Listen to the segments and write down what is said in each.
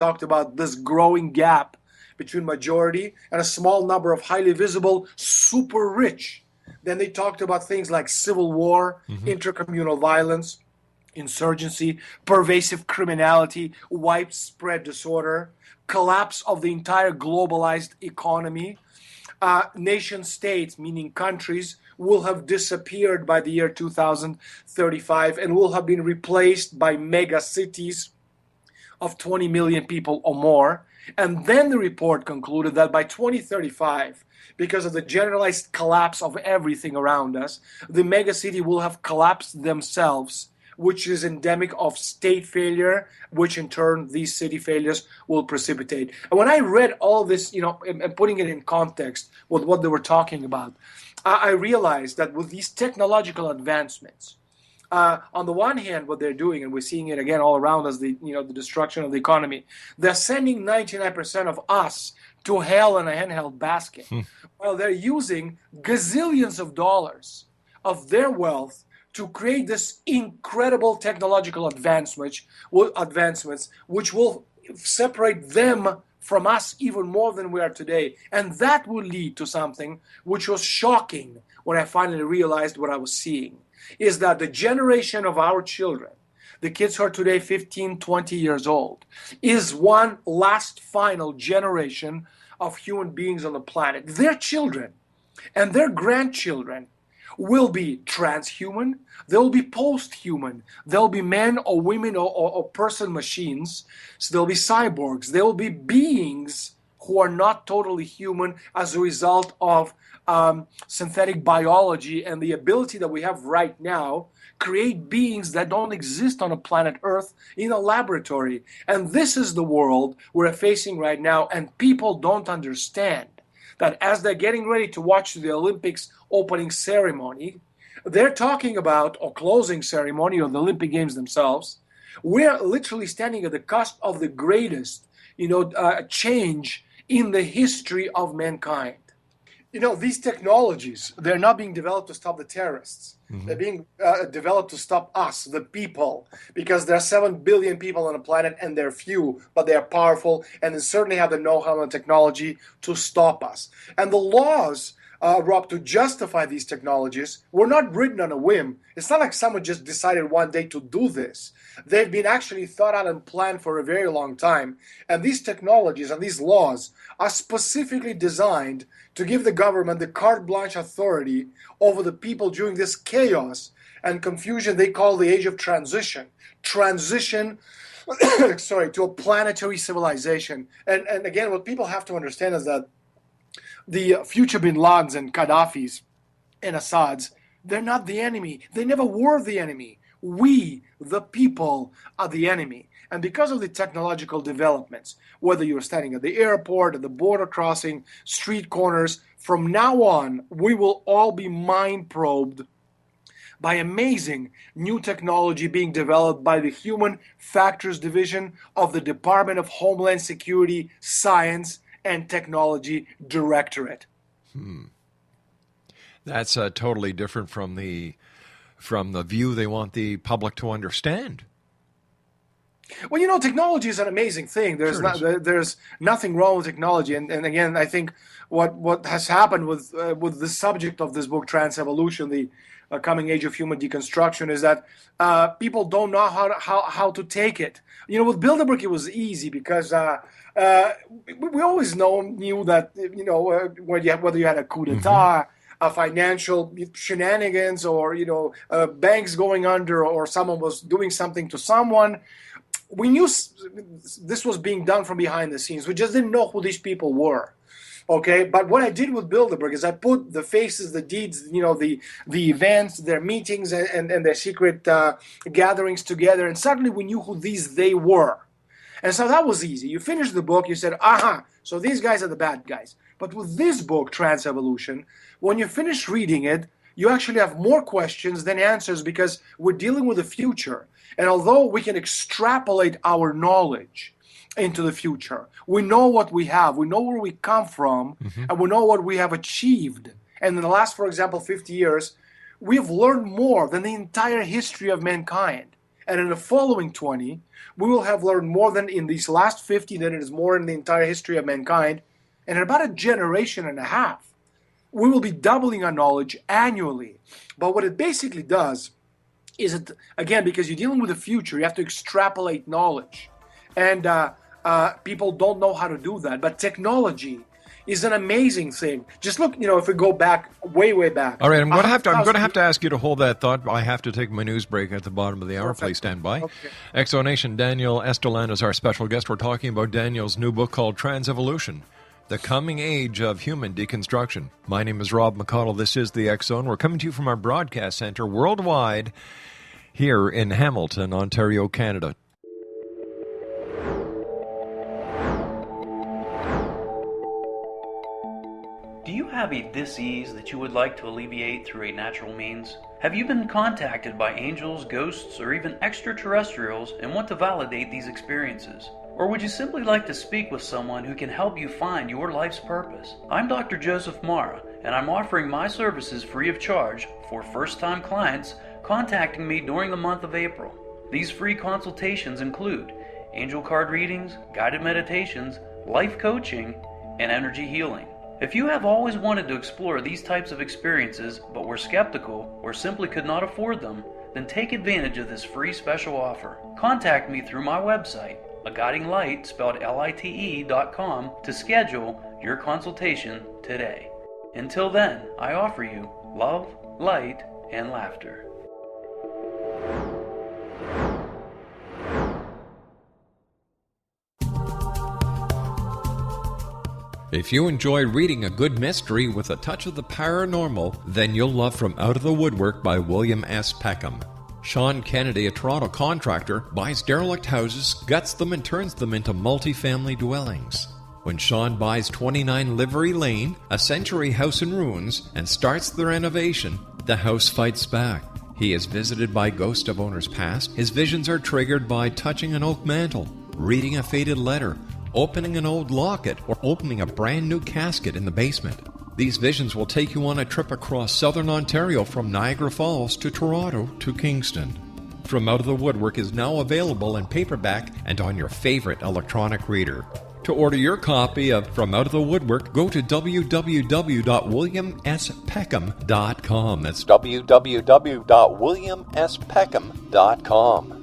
talked about this growing gap between majority and a small number of highly visible, super rich. Then they talked about things like civil war, Hmm. intercommunal violence, insurgency, pervasive criminality, widespread disorder, collapse of the entire globalized economy. Nation states, meaning countries, will have disappeared by the year 2035 and will have been replaced by mega cities of 20 million people or more. And then the report concluded that by 2035, because of the generalized collapse of everything around us, the megacity will have collapsed themselves, which is endemic of state failure, which in turn these city failures will precipitate. And when I read all this, and putting it in context with what they were talking about, I realized that with these technological advancements, on the one hand, what they're doing, and we're seeing it again all around us, the destruction of the economy, they're sending 99% of us to hell in a handheld basket, while they're using gazillions of dollars of their wealth to create this incredible technological advancements, which will separate them from us even more than we are today. And that will lead to something which was shocking when I finally realized what I was seeing, is that the generation of our children, the kids who are today 15, 20 years old, is one last final generation of human beings on the planet. Their children and their grandchildren will be transhuman, they'll be post-human, they'll be men or women or person machines, so they'll be cyborgs, they'll be beings who are not totally human as a result of synthetic biology and the ability that we have right now create beings that don't exist on a planet Earth in a laboratory. And this is the world we're facing right now, and people don't understand that as they're getting ready to watch the Olympics opening ceremony, they're talking about, or closing ceremony, or the Olympic Games themselves, we're literally standing at the cusp of the greatest, change in the history of mankind. These technologies, they're not being developed to stop the terrorists. Hmm. They're being developed to stop us, the people, because there are 7 billion people on the planet and they're few, but they are powerful and they certainly have the know-how and technology to stop us. And the laws, Rob, to justify these technologies were not written on a whim. It's not like someone just decided one day to do this. They've been actually thought out and planned for a very long time. And these technologies and these laws are specifically designed to give the government the carte blanche authority over the people during this chaos and confusion they call the age of transition. Transition, sorry, to a planetary civilization. And again, what people have to understand is that the future bin Ladens and Gaddafis and Assads, they're not the enemy. They never were the enemy. We, the people, are the enemy. And because of the technological developments, whether you're standing at the airport, at the border crossing, street corners, from now on, we will all be mind probed by amazing new technology being developed by the Human Factors Division of the Department of Homeland Security, Science, and Technology Directorate. That's totally different from the view they want the public to understand. Well, technology is an amazing thing. Sure it is. There's nothing wrong with technology, and again, I think what has happened with the subject of this book, Trans Evolution, the coming age of human deconstruction, is that people don't know how to take it. With Bilderberg, it was easy because we always knew that whether you had a coup Hmm. d'état, a financial shenanigans, or banks going under, or someone was doing something to someone. We knew this was being done from behind the scenes. We just didn't know who these people were. Okay, but what I did with Bilderberg is I put the faces, the deeds, the events, their meetings, and their secret gatherings together, and suddenly we knew who they were. And so that was easy. You finished the book, you said, aha, so these guys are the bad guys. But with this book, Trans Evolution, when you finish reading it, you actually have more questions than answers because we're dealing with the future. And although we can extrapolate our knowledge into the future, we know what we have, we know where we come from, Hmm. and we know what we have achieved. And in the last, for example, 50 years, we've learned more than the entire history of mankind. And in the following 20, we will have learned more than in these last 50 than it is more in the entire history of mankind. And in about a generation and a half, we will be doubling our knowledge annually. But what it basically does is, it, again, because you're dealing with the future, you have to extrapolate knowledge. And people don't know how to do that. But technology is an amazing thing. Just look, if we go back, way back. All right, I'm going to have to ask you to hold that thought. I have to take my news break at the bottom of the hour. Please stand by. Okay. Exonation, Daniel Estulin is our special guest. We're talking about Daniel's new book called Trans-Evolution, The Coming Age of Human Deconstruction. My name is Rob McConnell. This is the X Zone. We're coming to you from our broadcast center worldwide here in Hamilton, Ontario, Canada. Do you have a dis-ease that you would like to alleviate through a natural means? Have you been contacted by angels, ghosts, or even extraterrestrials and want to validate these experiences? Or would you simply like to speak with someone who can help you find your life's purpose? I'm Dr. Joseph Mara, and I'm offering my services free of charge for first-time clients contacting me during the month of April. These free consultations include angel card readings, guided meditations, life coaching, and energy healing. If you have always wanted to explore these types of experiences but were skeptical or simply could not afford them, then take advantage of this free special offer. Contact me through my website, aguidinglight, spelled lite.com, to schedule your consultation today. Until then, I offer you love, light, and laughter. If you enjoy reading a good mystery with a touch of the paranormal, then you'll love From Out of the Woodwork by William S. Peckham. Sean Kennedy, a Toronto contractor, buys derelict houses, guts them, and turns them into multi-family dwellings. When Sean buys 29 Livery Lane, a century house in ruins, and starts the renovation, the house fights back. He is visited by ghosts of owners past. His visions are triggered by touching an oak mantle, reading a faded letter, opening an old locket, or opening a brand new casket in the basement. These visions will take you on a trip across southern Ontario from Niagara Falls to Toronto to Kingston. From Out of the Woodwork is now available in paperback and on your favorite electronic reader. To order your copy of From Out of the Woodwork, go to www.williamspeckham.com. That's www.williamspeckham.com.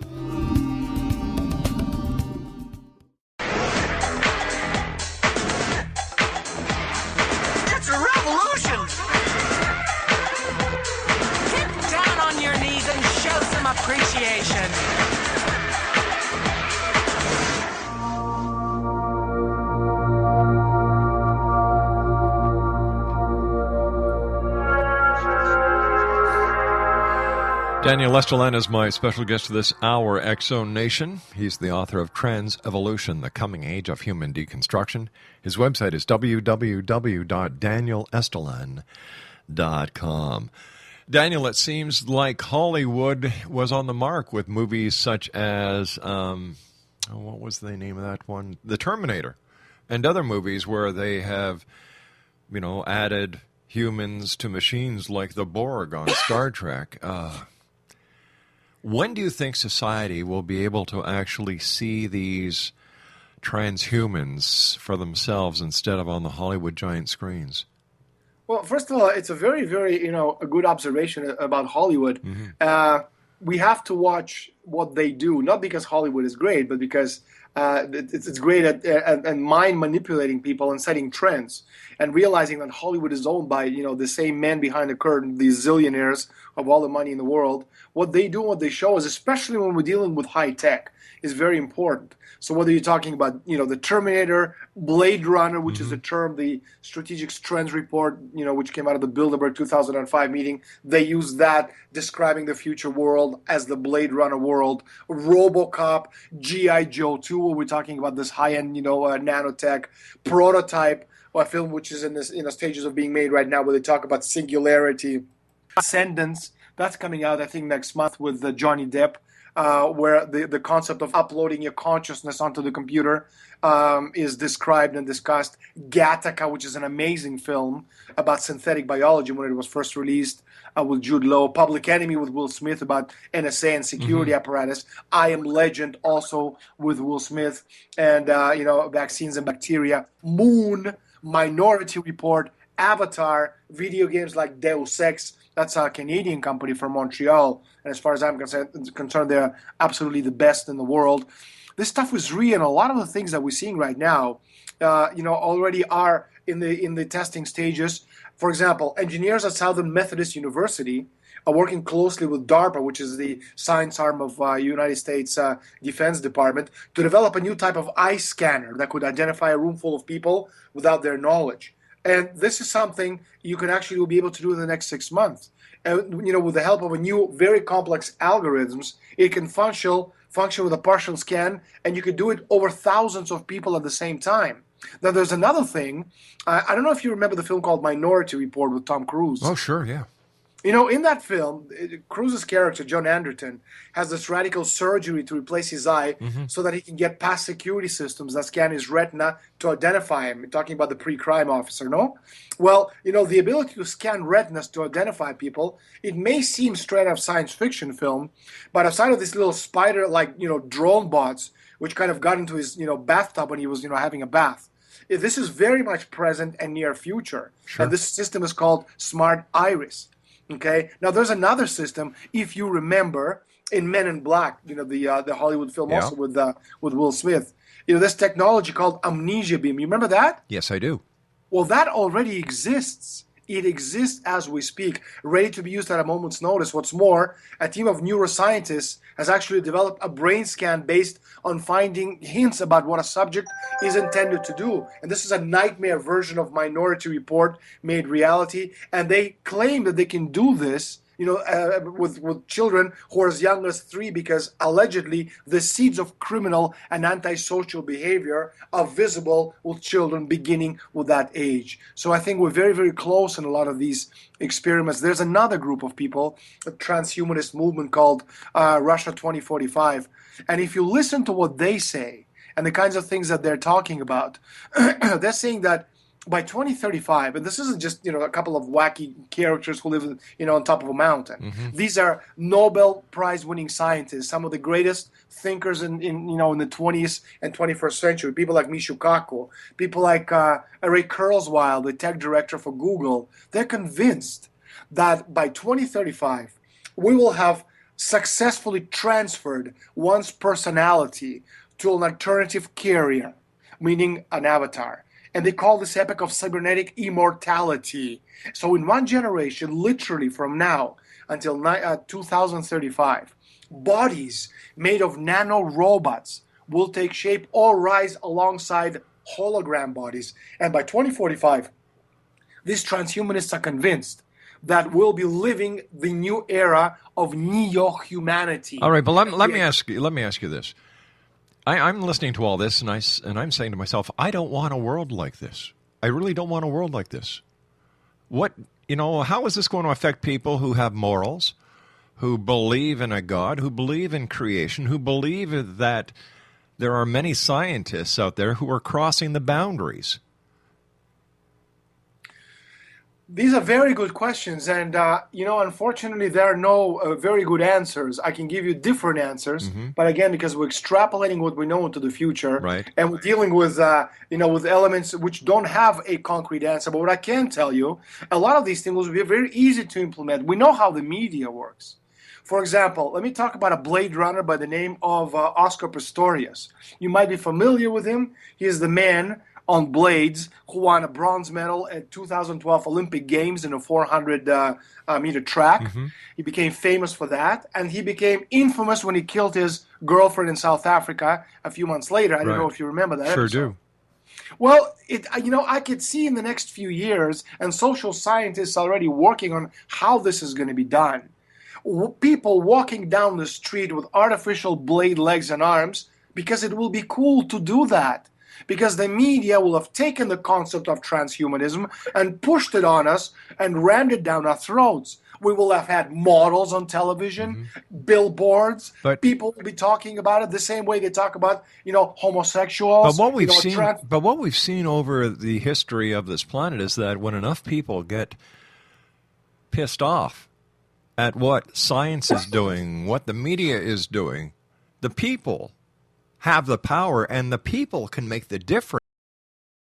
Appreciation. Daniel Estulin is my special guest for this hour, X-Zone Nation. He's the author of Trans-Evolution, The Coming Age of Human Deconstruction. His website is www.danielestulin.com. Daniel, it seems like Hollywood was on the mark with movies such as, what was the name of that one? The Terminator, and other movies where they have, added humans to machines like the Borg on Star Trek. When do you think society will be able to actually see these transhumans for themselves instead of on the Hollywood giant screens? Well, first of all, it's a very, very, a good observation about Hollywood. Mm-hmm. We have to watch what they do, not because Hollywood is great, but because it's great at mind manipulating people and setting trends, and realizing that Hollywood is owned by, the same man behind the curtain, these zillionaires of all the money in the world. What they do, what they show is, especially when we're dealing with high tech, is very important. So whether you're talking about, the Terminator, Blade Runner, which is a term, the Strategic Trends Report, which came out of the Bilderberg 2005 meeting, they use that describing the future world as the Blade Runner world. RoboCop, G.I. Joe 2, where we're talking about this high-end, nanotech. Prototype, a film which is in this, stages of being made right now, where they talk about singularity. Ascendance, that's coming out, I think, next month with Johnny Depp. where the concept of uploading your consciousness onto the computer is described and discussed. Gattaca, which is an amazing film about synthetic biology when it was first released with Jude Law. Public Enemy with Will Smith about NSA and security apparatus. I Am Legend also with Will Smith and, vaccines and bacteria. Moon, Minority Report, Avatar, video games like Deus Ex. That's a Canadian company from Montreal. And as far as I'm concerned, they're absolutely the best in the world. This stuff is real, and a lot of the things that we're seeing right now, already are in the testing stages. For example, engineers at Southern Methodist University are working closely with DARPA, which is the science arm of United States Defense Department, to develop a new type of eye scanner that could identify a room full of people without their knowledge. And this is something you can actually be able to do in the next 6 months. And, with the help of a new, very complex algorithms, it can function with a partial scan, and you could do it over thousands of people at the same time. Now, there's another thing. I don't know if you remember the film called Minority Report with Tom Cruise. Oh, sure, yeah. In that film, Cruise's character, John Anderton, has this radical surgery to replace his eye so that he can get past security systems that scan his retina to identify him. We're talking about the pre-crime officer, no? Well, the ability to scan retinas to identify people, it may seem straight out of science fiction film, but aside of these little spider-like, drone bots, which kind of got into his, bathtub when he was, having a bath, this is very much present and near future. Sure. And this system is called Smart Iris. Okay. Now there's another system, if you remember, in Men in Black, the Hollywood film also with Will Smith. This technology called amnesia beam. You remember that? Yes, I do. Well, that already exists. It exists as we speak, ready to be used at a moment's notice. What's more, a team of neuroscientists has actually developed a brain scan based on finding hints about what a subject is intended to do. And this is a nightmare version of Minority Report made reality. And they claim that they can do this with children who are as young as 3, because allegedly the seeds of criminal and antisocial behavior are visible with children beginning with that age. So I think we're very, very close in a lot of these experiments. There's another group of people, a transhumanist movement called Russia 2045. And if you listen to what they say and the kinds of things that they're talking about, they're saying that by 2035, and this isn't just a couple of wacky characters who live on top of a mountain. These are Nobel Prize-winning scientists, some of the greatest thinkers in the 20th and 21st century. People like Michio Kaku, people like Ray Kurzweil, the tech director for Google. They're convinced that by 2035, we will have successfully transferred one's personality to an alternative carrier, meaning an avatar. And they call this epoch of cybernetic immortality. So in one generation, literally from now until 2035, bodies made of nanorobots will take shape or rise alongside hologram bodies. And by 2045, these transhumanists are convinced that we'll be living the new era of neo-humanity. All right, but let me ask you this. I'm listening to all this, and I'm saying to myself, I don't want a world like this. I really don't want a world like this. How is this going to affect people who have morals, who believe in a God, who believe in creation, who believe that there are many scientists out there who are crossing the boundaries? These are very good questions, and unfortunately, there are no very good answers. I can give you different answers, but again, because we're extrapolating what we know into the future, right, and we're dealing with with elements which don't have a concrete answer. But what I can tell you, a lot of these things will be very easy to implement. We know how the media works. For example, let me talk about a Blade Runner by the name of Oscar Pistorius. You might be familiar with him. He is the man on blades who won a bronze medal at 2012 Olympic Games in a 400-meter track. He became famous for that, and he became infamous when he killed his girlfriend in South Africa a few months later. I don't know if you remember that. Sure episode. do. Well, I could see in the next few years, and social scientists already working on how this is going to be done. People walking down the street with artificial blade legs and arms, because it will be cool to do that. Because the media will have taken the concept of transhumanism and pushed it on us and rammed it down our throats. We will have had models on television, billboards. But People will be talking about it the same way they talk about, homosexuals. But what we've seen, trans- but what we've seen over the history of this planet is that when enough people get pissed off at what science is doing, what the media is doing, the people have the power, and the people can make the difference.